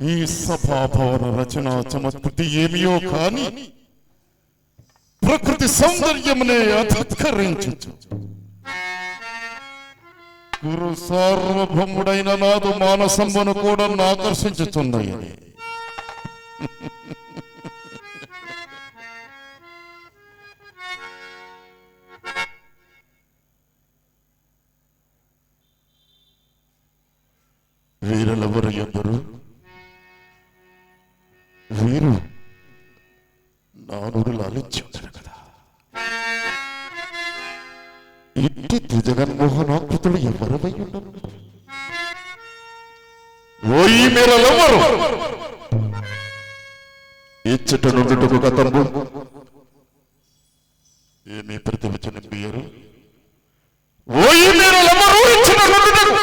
ఈ సభాభవన రచన చమత్కృతి ఏమియో కాని ప్రకృతి సౌందర్యమునే అధికరించు గురు సార్వభౌముడైన నాదు మానసంబను కూడా ఆకర్షించుచున్నాయి. వీరులెవరు ఎందరు? వీరు నానుడు లాలించి ఉంటారు కదా. ఇట్టి త్రిజగన్మోహనాకృతులు ఎవరవై ఉండరు? ఓయి మీరలెవరు? ఇచ్చట నుండుటకు గతంబు ఏమీ ప్రతివచనం బియ్యరు. ఓయి మీరలెవరు? ఇచ్చట నుండుటకు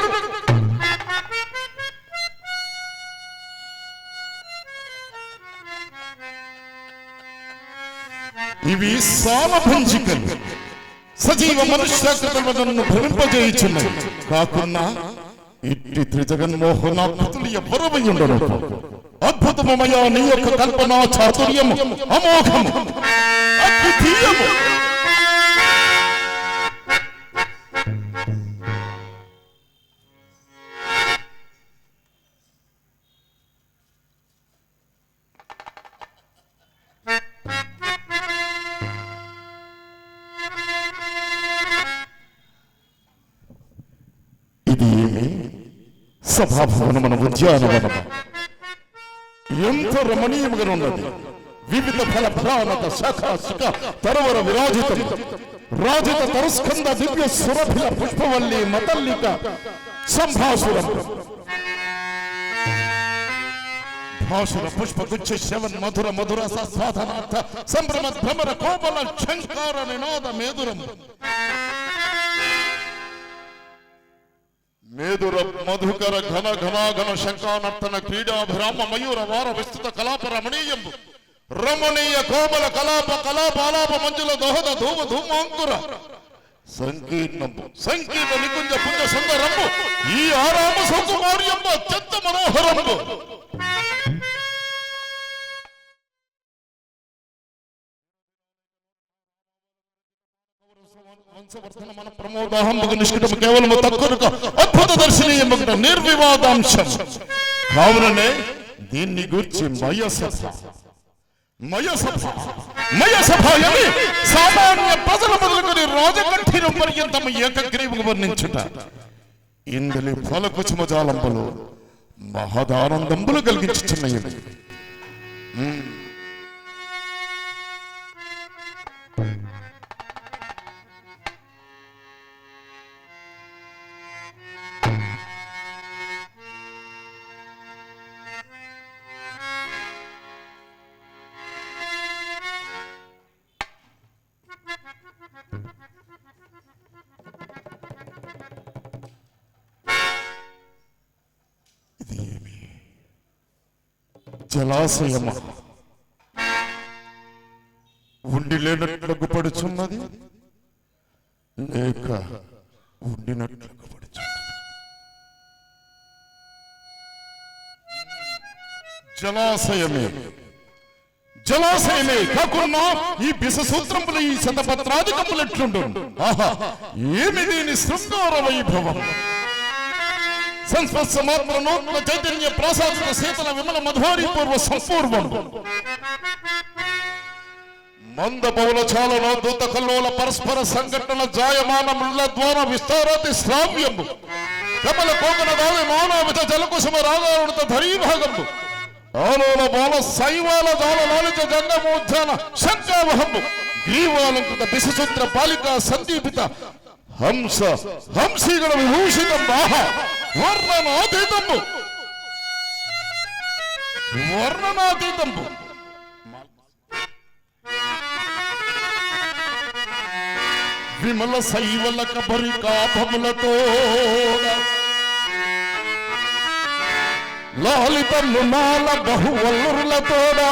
ఇవి సామభంజికలు సజీవ మనుష్యాకృతులను భ్రమింపజేయుచున్నాయి. కాకున్నా ఇట్టి త్రిజగన్మోహనాకృతులు ఎవరవై ఉండరు? అద్భుతమయ నీ యొక్క కల్పనా చాతుర్యము అమోఘము అద్వితీయము. సభాభవనమున ఉద్యానవనము ఎంత రమణీయముగా ఉన్నది. వివిధ ఫల భ్రానత శాఖ శిఖ తరవర విరాజితం రాజిత తరస్కంద దివ్య సురభిల పుష్పవల్లి మతల్లిక సంభాసురం భాసుర పుష్పగుచ్చ శవన్ మధుర మధుర సాధనార్థ సంభ్రమ భ్రమర కోపల శంకార నినాద మేదురం మేదుర మధుకర ఘన ఘనాఘన శంకానర్తన క్రీడాభిరామ మయూర వార విస్తృత కలాప రమణీయం రమణీయ కోమల కలాప కలాప అలాప మంజుల దోహద ధూమ ధూమాంకుర సంకీర్ణంబు సంకీర్ణ నికుంజ పుంజ సుందరంబు ఈ ఆరామ సౌకుమార్యంబు అత్యంత మనోహరంబు. వంశవర్ధన మన ప్రమోదాహంబుకు నిష్కటము కేవలము తక్కువ అద్భుత దర్శనీయము నిర్వివాదాంశం. కావుననే దీన్ని గూర్చి మయసభ అని సామాన్య ప్రజల మొదలుకొని రాజకంఠీరం పర్యంతము ఏకగ్రీవము వర్ణించుట ఇందలి ఫలకుచుమజాలంబులు మహదానందంబులు కలిగించుచున్నాయి. జలాశయమ ఉండి లేనట్లుగా పడుచున్నది లేక ఉండినట్లుగా పడుచున్నది. జలాశయమే కాకుండా ఈ బిససూత్రములు ఈ శతపత్రాధికములు ఎట్లుండు. ఆహా ఏమి దీని శృంగార వైభవం. సంస్పర్శ మాత్ర నూతన చైతన్య ప్రాసాదిక శీతల విమల మధువారి పూర్వ సంపూర్వం మంద బౌల చాలన దూత కల్లోల పరస్పర సంఘటన జాయమాన మృల ద్వార విస్తారాతి శ్రావ్యము కమల కోకన దావి మానవిత జలకుసుమ రాగారుడిత ధరీభాగము ఆలోల బాల శైవాల జాల లాలిత జంగమోధ్యాన శంకావహము గ్రీవాలంకృత బిససూత్ర బాలికా సందీపిత హంస హంసీగణ విభూషితం వాహ వర్ణనాతీతంబు విమల శైవల కబరికాభములతో లాలిత మృణాల బహువల్లురులతోడా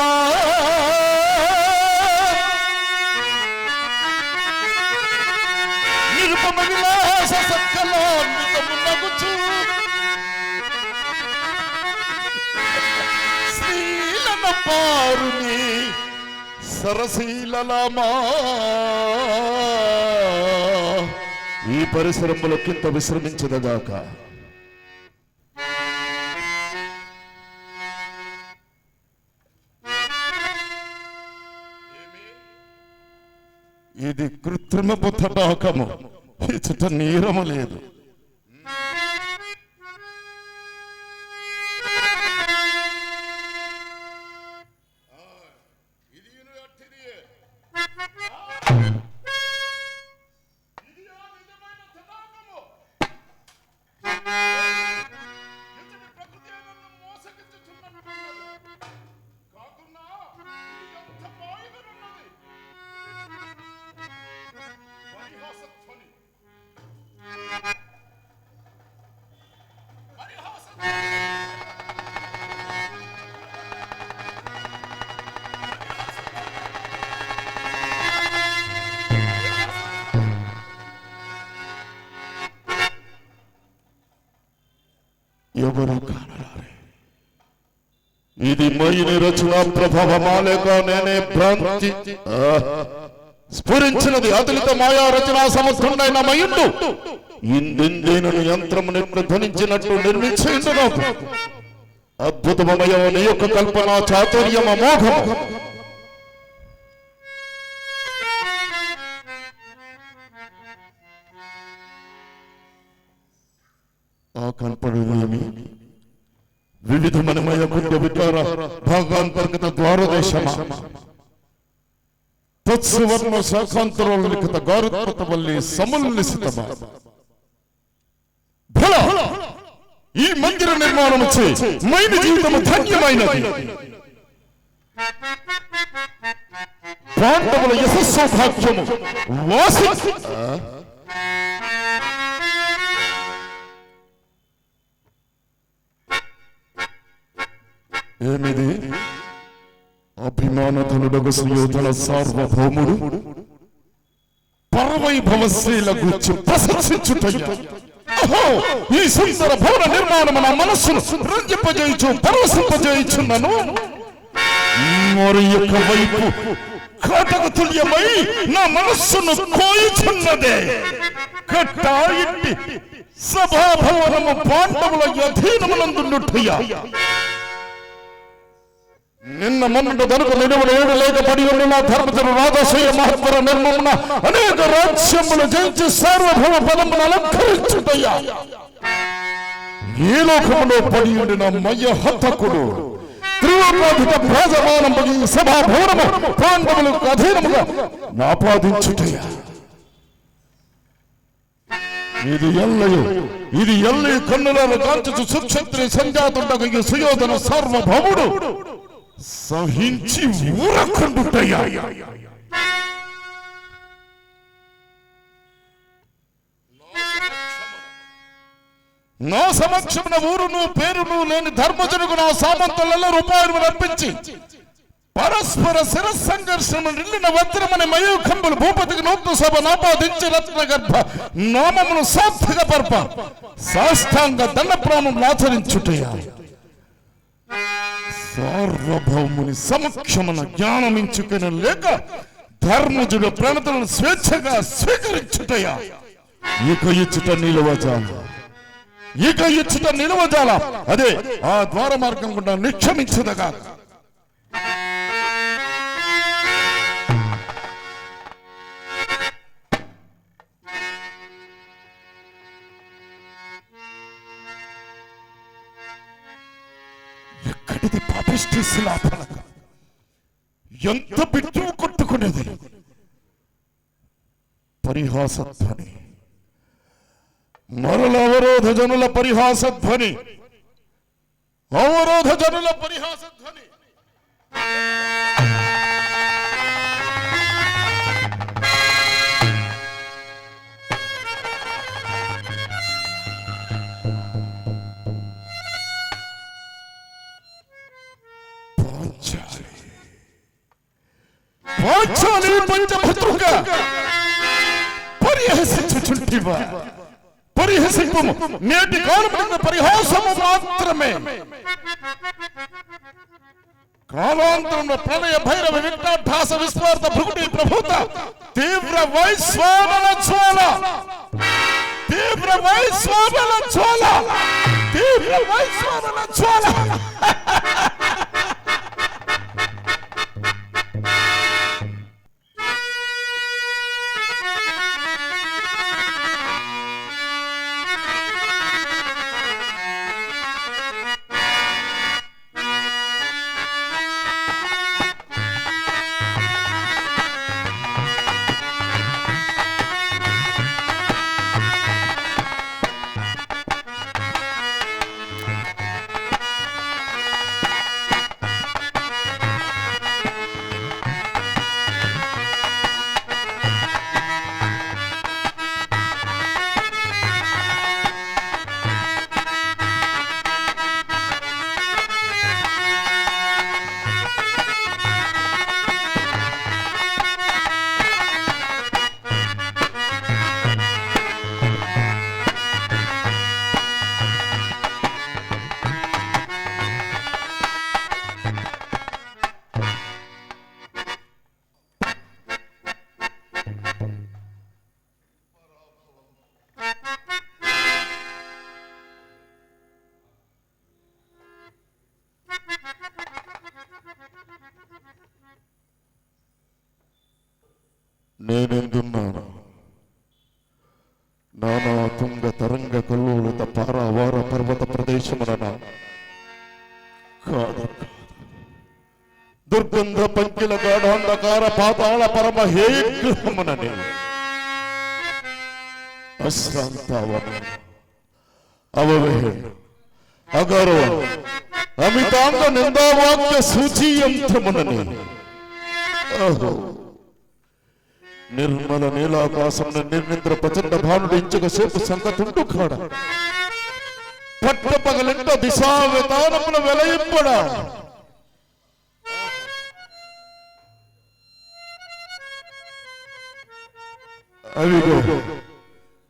నిరుపమ విలాస సత్కలాన్వితమునగుచు పారుని సరసీలమా ఈ పరిసరములో కింద విశ్రమించదగాక. ఇది కృత్రిమపు తటాకము, ఇచ్చట నీరము లేదు. ఎవరు కానరారే. ఇది మయిని రచన ప్రభావమా లేక నేనే భ్రాంతి స్ఫురించినది అతులిత మాయా రచనా సమర్థుడైన మయుండు ఇందిందేను యంత్రముని ధ్వనించినట్టు నిర్మించిండు. అద్భుతమయో నీ యొక్క కల్పన చాతుర్యమ మోహము. ఆ కల్పనేమి వివిధ మనమయ కుండ వికార భాగాంతర్గత ద్వారదేశమ తత్సువర్ణ శాఖాంతరంలో లిఖిత గారుత్పతవల్లి సముల్లిసితమ. ఈ మందిర నిర్మాణం మైన జీవితము ధన్యమైనది. పాండవుల యశస్సౌభాగ్యము వాసి ఏమిది అభిమానధనుడగు సుయోధన సార్వభౌముడు పరవైభవశ్రీల గురించి ప్రశంసించుటయ్యా. ఈ సుందర భవన నిర్మాణము నా మనస్సును రంజింపజేయచ్చు పరవశింపజేయుచున్నను. మరి యొక్క వైపు కాటక తుల్యమై నా మనస్సును కోయుచున్నదే. కట్టా ఇంటి సభాభవనము పాండవుల అధీనమునందుండుటయ్యా. నిన్న మొన్నటి దొరకు నిలువలు ఏడు లేక పడి ఉన్న ధర్మజను రాజశేయ మహత్వర నిర్మమున అనేక రాజ్యములు జయించి సార్వభౌమ పదమును అలంకరించుటయ్యా. ఈ లోకములో పడి ఉండిన మయ్య హతకుడు త్రిలోకాధిక ప్రాజమానము ఈ సభాభవనము పాండవులకు అధీనముగా నాపాదించుటయ్యా. ఇది ఎల్లయు కన్నులను కాంచుచు సుక్షత్రి సంజాతుండగా ఈ సుయోధన సార్వభౌముడు సహించి ఊరకుండుటయ్యా. నా సమక్షమున ఊరును పేరును లేని ధర్మజనుకు నా సామంతులలో రూపాయలు అర్పించి పరస్పర శిరస్సంఘర్షణ నిండిన వజ్రమని మయూఖంబులు భూపతికి నూతన సభ నాపాదించి రత్న గర్భ నామమును సార్థక పర్ప సాష్టాంగ దండ ప్రాణం ఆచరించుటయ్యా. సార్వభౌముని సమక్షమున జ్ఞానమించుకుని లేక ధర్మజుడు ప్రణతులను స్వేచ్ఛగా స్వీకరించుటయ్యా. ఇక ఇచ్చుట నిలువజాల అదే ఆ ద్వార మార్గం గుండా నిక్షమించదగా. ఎక్కడిది పాపిష్టి శిలాఫలక, ఎంత బిడ్డలు కొట్టుకునేది పరిహాసధ్వని, మరల అవరోధ జనుల పరిహాసధ్వని, అవరోధ జనుల పరిహాసధ్వని. పాంచాలి పంచభద్రుగా పరిహసించుచుంటివా? పరిహసింపము నేటి కాలమున పరిహాసము మాత్రమే. కాలాంతరంలో ప్రళయ భైరవ వికటాఠాస విస్వార్థ భృగుటి ప్రభుత తీవ్ర వైశ్వానర జ్వాల తీవ్ర వైశ్వానర జ్వాల తీవ్ర వైశ్వానర జ్వాల నేనెందున్నాను నానా తుంగ తరంగ కల్లోలిత పారావార పర్వత ప్రదేశమున కాదు దుర్గంధ పంకిల గాఢాంధకార పాతాళ పరమ హేగ్రహమునని అశ్రాంతావన అవవేహ అగౌరవ అమితాంగ నిందావాక్య సూచీయంత్రమునని ఓహో నిర్మల నీలాకాశం నిర్నిద్ర ప్రచండ భానుడు ఇంచుక సేపు సంగతుండు కాడ పట్ట పగలింట దిశా విధానముల వెలయింపడా అవిగో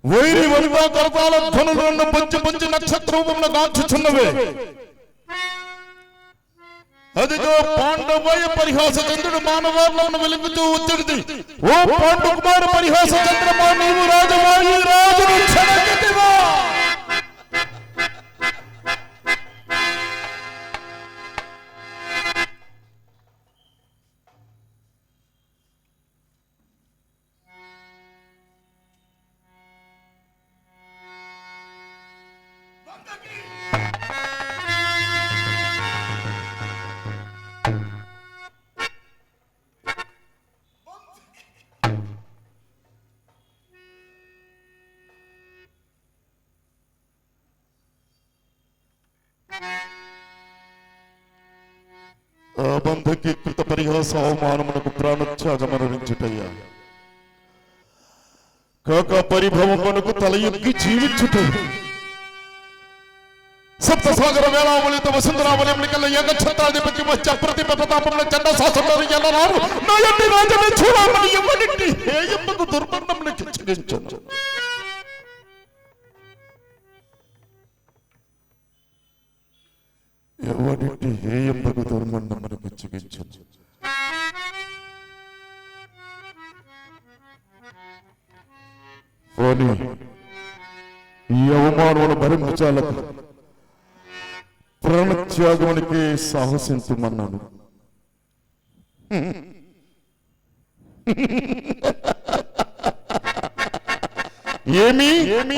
వైరి వనితా కరతాల ధ్వనులను పంచి పంచి నక్షత్ర రూపంలో గాంచుచున్నవే అదిగో పాండవయ పరిహాస చంద్రుడు మానవాళ్ళను వెలుగుతూ ఉత్తడిది ఓ పాండు కుమార పరిహాస చంద్రమా నీవు రాజవాయి రాజును క్షణగతివా బంధకి కృత పరిహాస అవమానమునకు ప్రాణత్యాగమరణించుటయ్యా కాక పరిభవమునకు తల ఎక్కి జీవించుటయ్యా సప్తసాగర వేళావళిత వసుంధరావళి కల్లా ఏకఛత్రాధిపతి మధ్య ప్రతిభ ప్రతాపముల చండ శాసనాలు ఎల్లరారు నా యొట్టి రాజమే చూడమని ఎవరిని హేయముకు దుర్మరణమును కించగించను ఎవరిని హేయముకు దుర్మరణమును కించగించను పోనీ ఈ అవమానమును భరించాలకు ప్రాణత్యాగానికి సాహసించమన్నాను ఏమి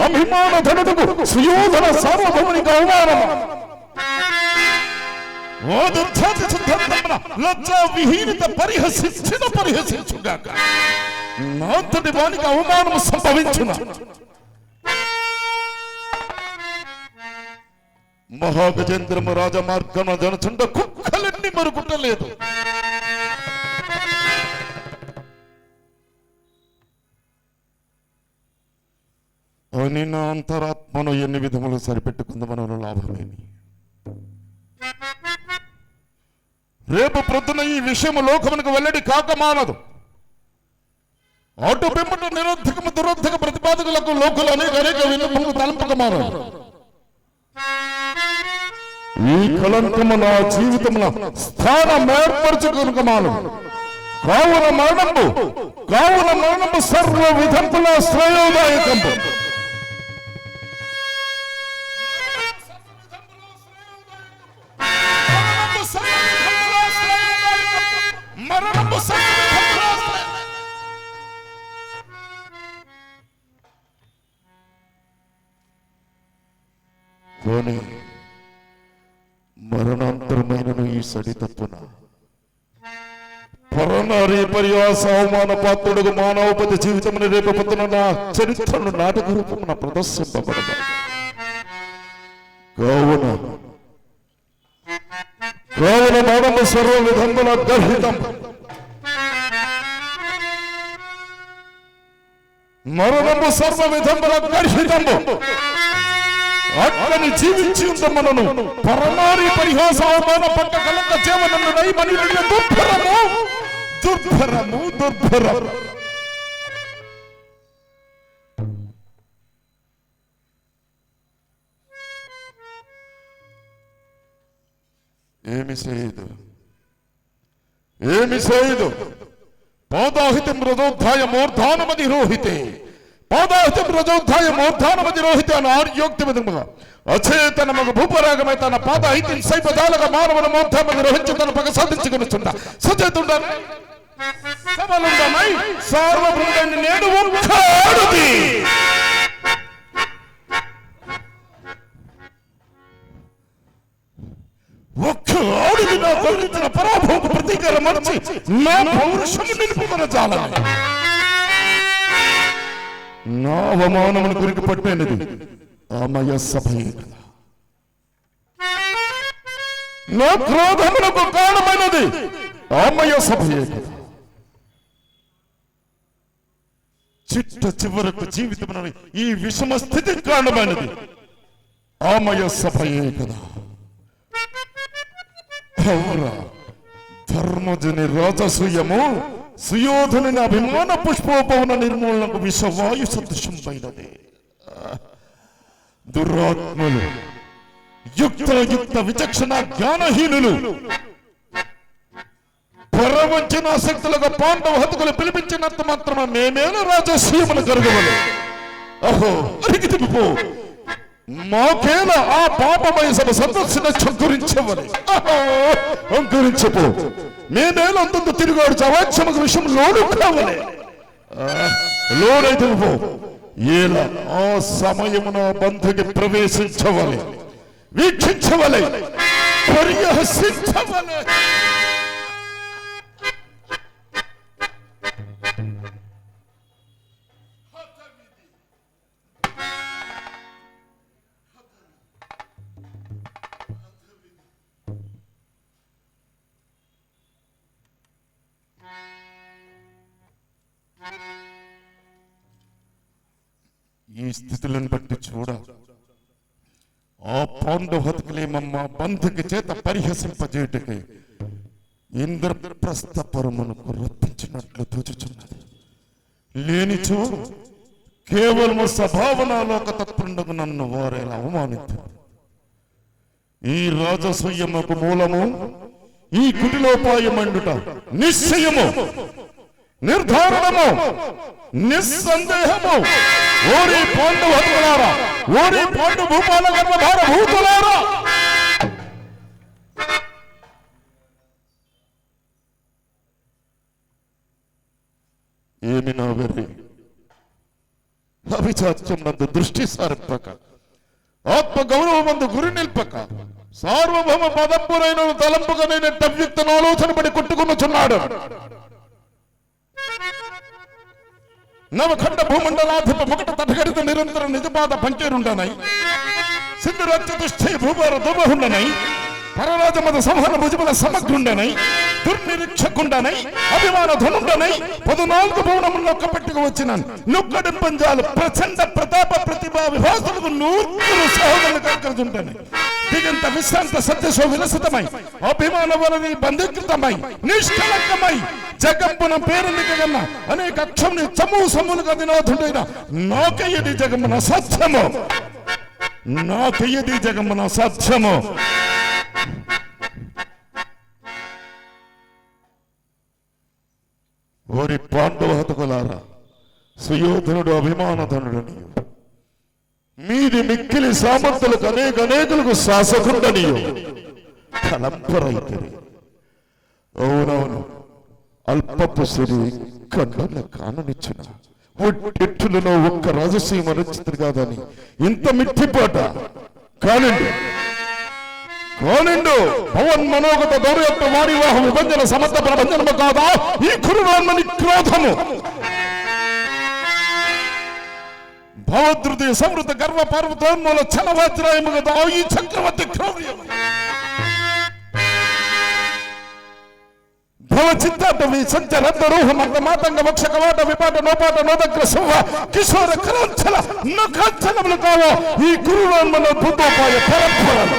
అభిమాన ధనుడుకు సుయోధన సార్వభౌమునికి అవమానం ఓ దుర్ధాతి సిద్ధాంతమున లజ్జా విహీనత పరిహసించుగాక నాంతటి వానికి అవమానము సంభవించున మహాగజేంద్రము రాజమార్గన జనచుండ కుక్కలన్నీ మరుగుట్టలేదు అని నా అంతరాత్మను ఎన్ని విధములు సరిపెట్టుకుందామన లాభమేమి రేపు ప్రొద్దున ఈ విషయము లోకమునకు వెల్లడి కాక మానదు అటు పిమ్మట నిరర్థకము దురర్థక ప్రతిపాదకులకు లోకులు అనేక విన్నపములు తలంపక మానదు ఈ కలంకము నా జీవితమున స్థానం ఏర్పరచుకునమాను. కావున మరణము సర్వ విధంపుల శ్రేయోదాయకము. కానీ మరణాంతరమైన ఈ సడి తప్పున పరనారీ పర్యాస అవమాన పాత్రుడుగు మానవపతి జీవితమును రేపొద్దున నా చరిత్రను నాటక రూపమున ప్రదర్శింపబడదు. కావున మరణము సర్వ విధముల గర్హితం. మరణము సర్వ విధముల గర్హితము. అట్లని జీవించి ఉందమ్మను పరమారి పరిహాస అవమాన పట్ట కలంక చేవనన్ను నైమని దుర్భరము. ఏమి చేయదు పాదాహిత మృదోద్ధాయ మూర్ధానమది రోహితే పాదాహిత మృదోద్ధాయ మూర్ధానమది రోహితే అని ఆర్యోక్తి విధముగా అచేతనమగు భూపరాగమై తన పాదాహితిని సైపదాలుగా మానవుల మూర్ధామది రోహించి తన పగ సాధించుకునిచుండ సచేతుండనై సబలుండనై సార్వభౌముడైన నేడు ఒక్కడుది. ఒక్క ఆడుది నా కొలిచిన పరాభవ ప్రతీకారం మర్చి నా పౌరుషము నిలుపుకొన చాలని నా అవమానమును గురికి పట్టినది ఆమయ సభయే కదా. నా క్రోధమునకు కారణమైనది ఆమయ సభయే కదా. చిట్ట చివరకు జీవితమున ఈ విషమ స్థితి కారణమైనది ఆమయ సభయే కదా. ధర్మజని రాజసూయము సుయోధనుని అభిమాన పుష్పోపవన నిర్మూలనకు విషవాయు సదృశమైనది. దురాత్మలు యుక్త విచక్షణ జ్ఞానహీనులు పరవంచన శక్తులుగా పాండవ హతుకులు పిలిపించినంత మాత్రమే మేమేనా రాజసూయములు కరగవలు. అహో అరిగి తిప్పిపో మాకేల ఆ పాపమయ సభ సందర్శన చంకురించవని అంకురించపో మేమేలా అంతంత తిరిగాడు చవాక్షమకు విషయం లోడు కావాలి లోడైతే పో ఏలా ఆ సమయమున బంధుకి ప్రవేశించవాలి వీక్షించవాలి పరిహసించవాలి. ఈ స్థితులను బట్టి చూడ ఆ పాండవ హతుకులేమమ్మ బంధుకి చేత పరిహసింపజేయుటకై ఇంద్రప్రస్థపురమునకు రప్పించినట్లు తోచుచున్నది. లేనిచో కేవలము సభావనాలోక తత్పుండకు నన్ను వారేలా అవమానించారు. ఈ రాజసూయముకు మూలము ఈ కుటిలోపాయమండుట నిశ్చయము నిర్ధారణము నిస్సందేహము. ఓరి పాండవ హతుకులారా, ఓరి పాండు భూపాల గర్భభార భూతులారా, ఏమి నా వెర్రి అభిచాత్యం నందు దృష్టి సారింపక ఆత్మ గౌరవమందు గురి నిల్పక సార్వభౌమ పదంపురైన తలంపుగా నేను తవ్యుక్తను ఆలోచన పడి కొట్టుకునుచున్నాడు. నవఖండ భూమండలాధిప ముకట తటగడిత నిరంతర నిజపాద పంచేరుండనై సిద్ధరాజ్యతిష్ఠై భూభార దుబహుండనై పరరాజమద సంహరణ భుజముల సమగ్రుండనై దుర్నిరీక్షకుండనై అభిమాన ధనుండనై 14 భువనములను ఒక్కపెట్టుకు వచ్చినాను. నుక్కడి పంజాలు ప్రచండ ప్రతాప ప్రతిభా విభాసులకు 100 సహోదరులు కక్కడుంటనై దిగంత విశ్రాంత సత్యశో విలసితమై అభిమాన వలని బంధీకృతమై నిష్కలంకమై జగంపున పేరెన్నికగన్న అనేక అక్షముని సమూహములుగా వినోదుడైన నాకయ్యది జగమున సత్యము, నాకయ్యది జగమున సత్యము. సుయోధనుడు అభిమానధనుడనియు మీది మిక్కిలి సామంతులకు అనేకులకు శాసకుండనియు కలంపరైతే అవునవును అల్పపు సిరి కన్నుల కాననిచ్చిన ఒట్టెట్టులను ఒక్క రాజసీమ రచితుడు కాదని ఇంత మిట్టిపాట కానిండు భవన్ మనోగత దౌర్యత్వ వారివాహ విభంజన సమర్థ ప్రభంజనము కాదా ఈ కురురాన్మని క్రోధము భవదృతి సమృద్ధ గర్వ పర్వతోన్మూల చలవాజ్రాయము కదా ఈ చక్రవర్తి క్రౌర్యము భవ చిత్తాటవి సంచరద్ద రూహ మర్ద మాతంగ వక్ష కవాట విపాట నోపాట నోదగ్ర శుభ కిశోర కరాంచల నఖాంచలములు కావో ఈ కురురాన్మన బుద్ధోపాయ పరంపరలు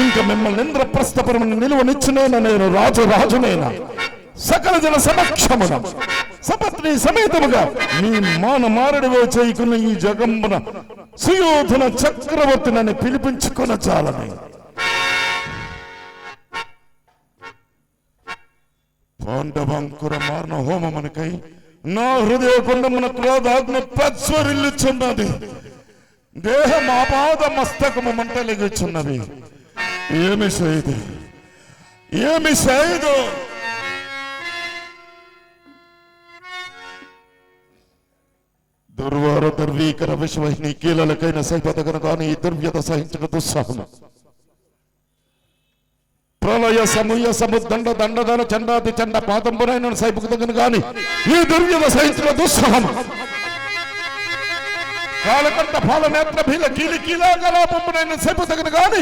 ఇంక మిమ్మల్ని ఇంద్రప్రస్థపురమును నిలువనిచ్చునేన నేను రాజునేనా సకల జన సమక్షమున సపత్ని సమేతముగా మీ మాన మారడివే చేయకున్న ఈ జగంబున సుయోధన చక్రవర్తిని పిలిపించుకున్న చాలని పాండవాంకుర మారణ హోమమునకై నా హృదయ కుండమున క్రోధాగ్ని ప్రజ్వరిల్లుచున్నది దేహం ఆపాద మస్తకము మంటలిగుచున్నది ఏమి చేయదు దుర్వార దుర్వీకర విశ్వహిని కీలలకైన సైపదగన కాని ఈ దుర్వ్యత సహించిన దుస్సాహము ప్రళయ సమూయ సముద్దండ దండదన చండాది చండ పాదంబురైన సైపుకు తగిన కాని ఈ దుర్వ్యత సహించిన దుస్సాహము కాలకంట ఫల నేత్ర భీల కీలి కీలాకలాపంబునైన సైపు తగిన కాని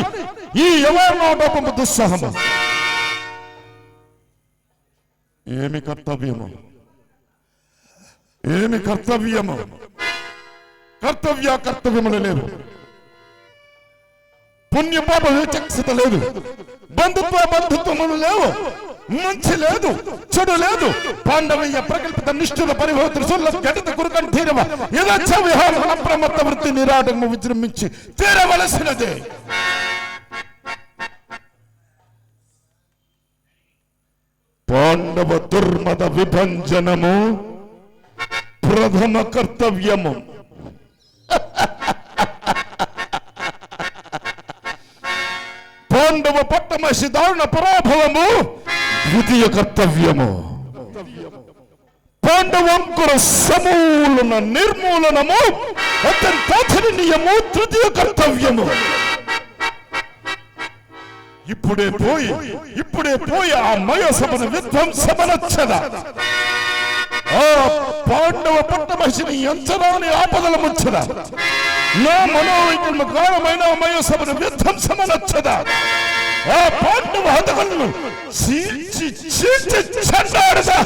ఈ యవనోటోపము దుస్సాహము ఏమి కర్తవ్యము కర్తవ్యములు లేవు పుణ్య పాప విచక్షత లేదు బంధుత్వములు లేవు మంచి లేదు చెడు లేదు పాండవయ్య ప్రకల్పిత నిష్ఠుల పరిభవతులు సుల్ల ఘటిత కురుకని తీరవ యథాచ విహారం అప్రమత్త వృత్తి నిరాటము విజృంభించి తీరవలసినదే పాండవ దుర్మద విభంజనము ప్రథమ కర్తవ్యము పాండవ పట్టమసి దారుణ పరాభవము ద్వితీయ కర్తవ్యము పాండవంకుర సమూలన నిర్మూలనము అత్యంతాచరణీయము తృతీయ కర్తవ్యము ఇప్పుడే పోయి ఆ మయసభను విధ్వంసమనచ్చదా ఆ పాండవ పట్టమహిని ఎంచరాని ఆపదల ముచ్చదా నా మనోవైకల్మ కారణమైన మయసభను విధ్వంసమనచ్చదా ఆ పాండవ హతకులను చీల్చి చెండాడదా